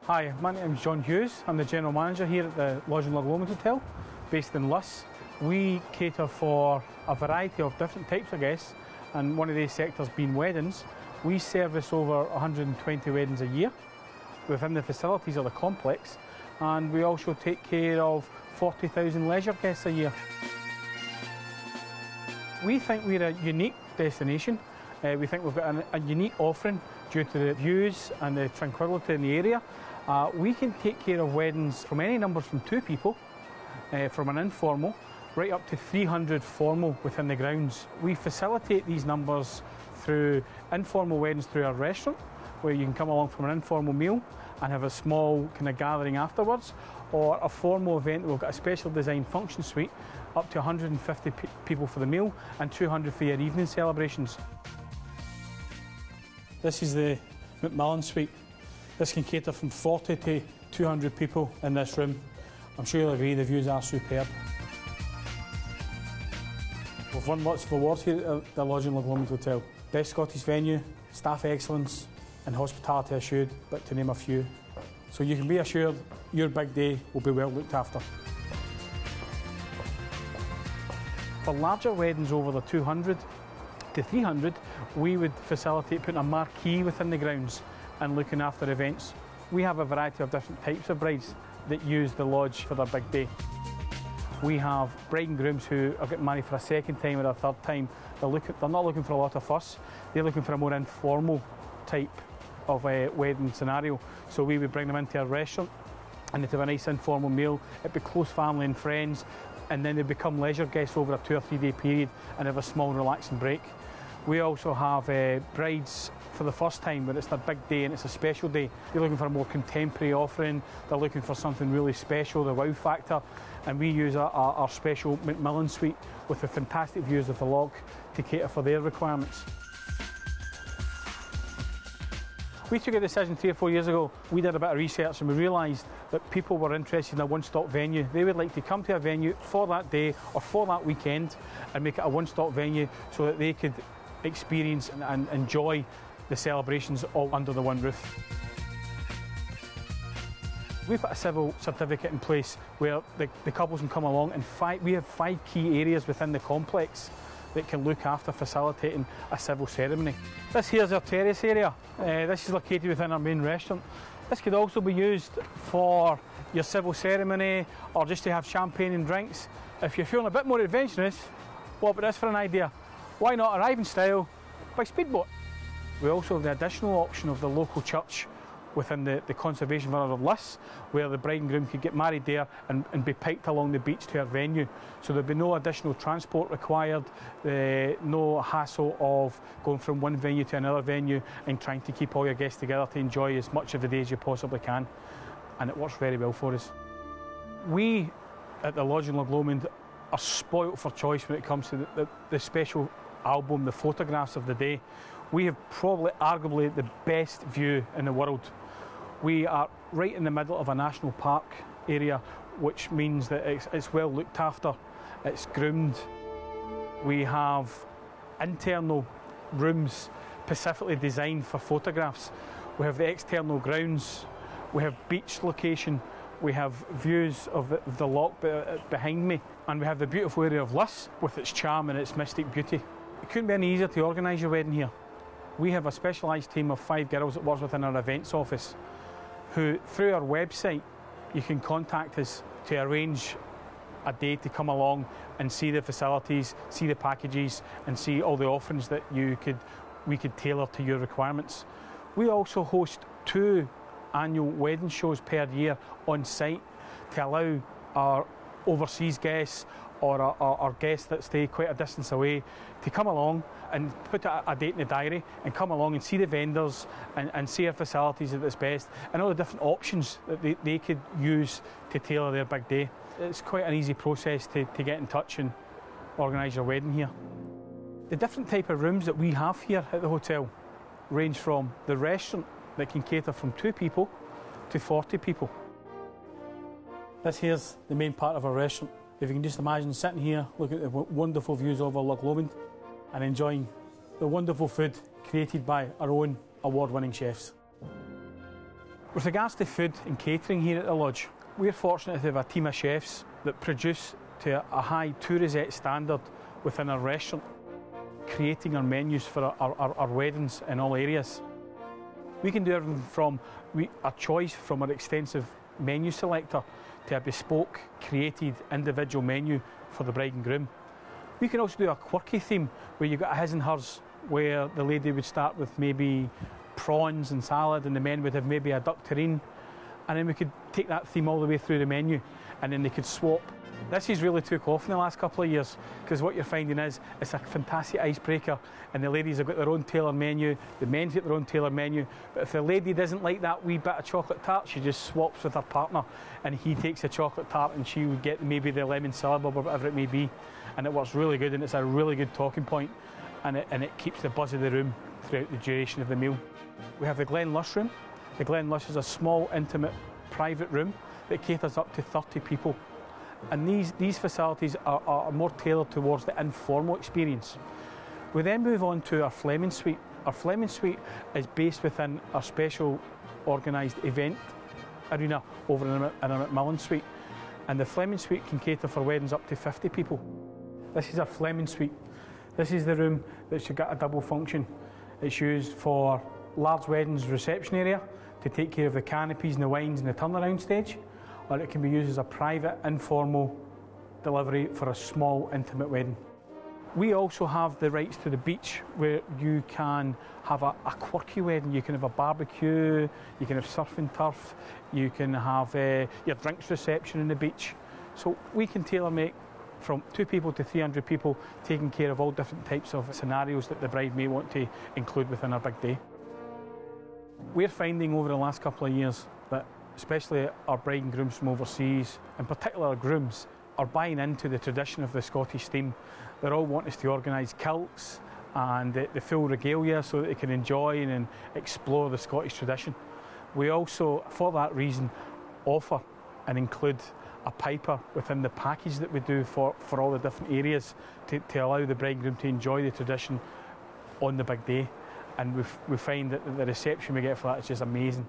Hi, my name is John Hughes. I'm the General Manager here at the Loch Lomond Hotel, based in Luss. We cater for a variety of different types of guests, and one of these sectors being weddings. We service over 120 weddings a year within the facilities of the complex, and we also take care of 40,000 leisure guests a year. We think we're a unique destination. We think we've got a unique offering due to the views and the tranquility in the area. We can take care of weddings from any numbers from 2 people, from an informal, right up to 300 formal within the grounds. We facilitate these numbers through informal weddings through our restaurant, where you can come along from an informal meal and have a small kind of gathering afterwards, or a formal event. We've got a special design function suite, up to 150 people for the meal and 200 for your evening celebrations. This is the Macmillan suite. This can cater from 40 to 200 people in this room. I'm sure you'll agree the views are superb. We've won lots of awards here at the Loch Lomond Hotel. Best Scottish venue, staff excellence and hospitality assured, but to name a few. So you can be assured your big day will be well looked after. For larger weddings over the 200 to 300, we would facilitate putting a marquee within the grounds and looking after events. We have a variety of different types of brides that use the lodge for their big day. We have bride and grooms who are getting married for a second time or a third time. They're not looking for a lot of fuss, they're looking for a more informal type of a wedding scenario. So we would bring them into our restaurant and they'd have a nice informal meal. It'd be close family and friends, and then they become leisure guests over a 2 or 3 day period and have a small relaxing break. We also have brides for the first time when it's their big day and it's a special day. They're looking for a more contemporary offering, they're looking for something really special, the wow factor, and we use our special Macmillan suite with the fantastic views of the loch to cater for their requirements. We took a decision 3 or 4 years ago. We did a bit of research and we realised that people were interested in a one-stop venue. They would like to come to a venue for that day or for that weekend and make it a one-stop venue so that they could experience and enjoy the celebrations all under the one roof. We've got a civil certificate in place where the couples can come along, and we have 5 key areas within the complex that can look after facilitating a civil ceremony. This here is our terrace area. This is located within our main restaurant. This could also be used for your civil ceremony or just to have champagne and drinks. If you're feeling a bit more adventurous, what about this for an idea? Why not arrive in style by speedboat? We also have the additional option of the local church within the conservation village of Luss, where the bride and groom could get married there and be piked along the beach to our venue. So there'd be no additional transport required, no hassle of going from one venue to another venue and trying to keep all your guests together to enjoy as much of the day as you possibly can. And it works very well for us. We at the Loch Lomond are spoilt for choice when it comes to the special album, the photographs of the day. We have probably arguably the best view in the world. We are right in the middle of a national park area, which means that it's well looked after, it's groomed. We have internal rooms specifically designed for photographs. We have the external grounds, we have beach location, we have views of the loch behind me, and we have the beautiful area of Luss with its charm and its mystic beauty. It couldn't be any easier to organise your wedding here. We have a specialised team of 5 girls that works within our events office who, through our website, you can contact us to arrange a day to come along and see the facilities, see the packages and see all the offerings that we could tailor to your requirements. We also host 2 annual wedding shows per year on site to allow our overseas guests or our guests that stay quite a distance away to come along and put a date in the diary and come along and see the vendors and see our facilities at its best and all the different options that they could use to tailor their big day. It's quite an easy process to get in touch and organise your wedding here. The different type of rooms that we have here at the hotel range from the restaurant that can cater from 2 people to 40 people. This here's the main part of our restaurant. If you can just imagine sitting here looking at the wonderful views over Loch Lomond and enjoying the wonderful food created by our own award-winning chefs. With regards to food and catering here at the lodge, we're fortunate to have a team of chefs that produce to a high tourist standard within our restaurant, creating our menus for our weddings in all areas. We can do everything from a choice from our extensive menu selector to a bespoke, created individual menu for the bride and groom. We can also do a quirky theme where you've got a his and hers, where the lady would start with maybe prawns and salad and the men would have maybe a duck terrine, and then we could take that theme all the way through the menu and then they could swap. This has really took off in the last couple of years, because what you're finding is it's a fantastic icebreaker, and the ladies have got their own tailored menu, the men's got their own tailored menu, but if the lady doesn't like that wee bit of chocolate tart, she just swaps with her partner and he takes the chocolate tart and she would get maybe the lemon syllabub or whatever it may be, and it works really good and it's a really good talking point, and it keeps the buzz of the room throughout the duration of the meal. We have the Glen Lush room. The Glen Lush is a small, intimate, private room that caters up to 30 people. And these facilities are more tailored towards the informal experience. We then move on to our Fleming Suite. Our Fleming Suite is based within our special organised event arena over in our McMillan Suite. And the Fleming Suite can cater for weddings up to 50 people. This is our Fleming Suite. This is the room that's got a double function. It's used for large weddings reception area to take care of the canopies and the wines and the turnaround stage, or it can be used as a private, informal delivery for a small, intimate wedding. We also have the rights to the beach, where you can have a quirky wedding. You can have a barbecue, you can have surf and turf, you can have your drinks reception on the beach. So we can tailor-make from 2 people to 300 people, taking care of all different types of scenarios that the bride may want to include within her big day. We're finding over the last couple of years that especially our bride and grooms from overseas, in particular our grooms, are buying into the tradition of the Scottish theme. They're all wanting us to organise kilts and the full regalia so that they can enjoy and explore the Scottish tradition. We also, for that reason, offer and include a piper within the package that we do for all the different areas to allow the bride and groom to enjoy the tradition on the big day. And we find that the reception we get for that is just amazing.